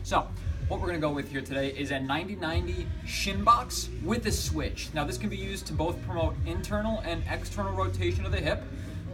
So what we're gonna go with here today is a 90-90 Shinbox with a switch. Now this can be used to both promote internal and external rotation of the hip,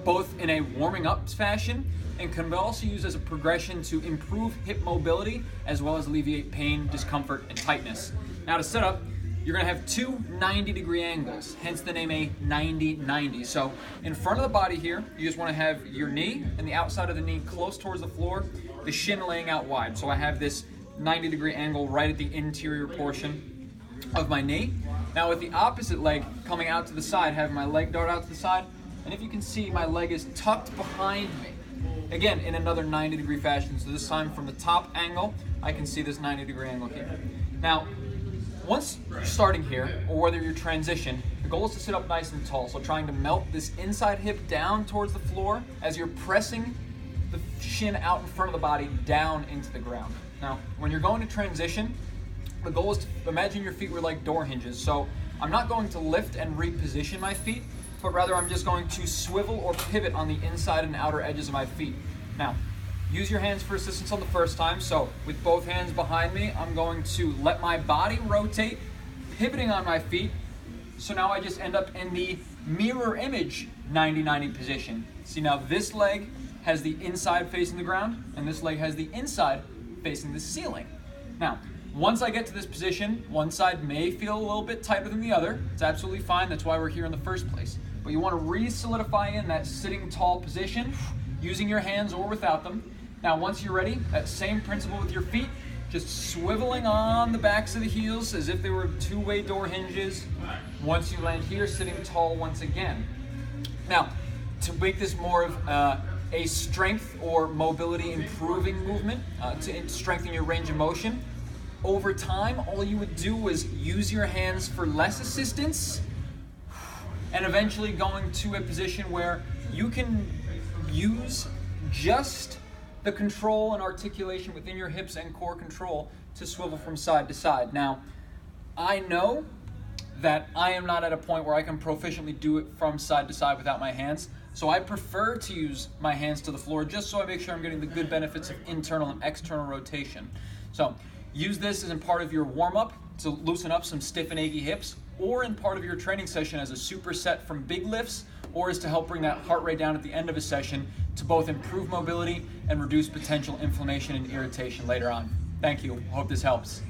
both in a warming up fashion, and can be also used as a progression to improve hip mobility as well as alleviate pain, discomfort, and tightness. Now to set up, you're gonna have two 90-degree angles, hence the name a 90-90. So in front of the body here, you just wanna have your knee and the outside of the knee close towards the floor, the shin laying out wide. So I have this 90-degree angle right at the interior portion of my knee. Now with the opposite leg coming out to the side, have my leg dart out to the side, and if you can see, my leg is tucked behind me. Again, in another 90-degree fashion. So this time from the top angle, I can see this 90-degree angle here. Now, once you're starting here, or whether you're transition, the goal is to sit up nice and tall. So trying to melt this inside hip down towards the floor as you're pressing the shin out in front of the body down into the ground. Now, when you're going to transition, the goal is to imagine your feet were like door hinges. So I'm not going to lift and reposition my feet, but rather I'm just going to swivel or pivot on the inside and outer edges of my feet. Now, use your hands for assistance on the first time. So with both hands behind me, I'm going to let my body rotate, pivoting on my feet. So now I just end up in the mirror image 90-90 position. See, now this leg has the inside facing the ground, and this leg has the inside facing the ceiling. Now, once I get to this position, one side may feel a little bit tighter than the other. It's absolutely fine. That's why we're here in the first place. But you want to re-solidify in that sitting tall position, using your hands or without them. Now, once you're ready, that same principle with your feet, just swiveling on the backs of the heels as if they were two-way door hinges. Once you land here, sitting tall once again. Now, to make this more of a strength or mobility improving movement, to strengthen your range of motion, over time, all you would do is use your hands for less assistance, and eventually going to a position where you can use just the control and articulation within your hips and core control to swivel from side to side. Now, I know that I am not at a point where I can proficiently do it from side to side without my hands, so I prefer to use my hands to the floor just so I make sure I'm getting the good benefits of internal and external rotation. So use this as in part of your warm-up to loosen up some stiff and achy hips, or in part of your training session as a superset from big lifts, or is to help bring that heart rate down at the end of a session to both improve mobility and reduce potential inflammation and irritation later on. Thank you. Hope this helps.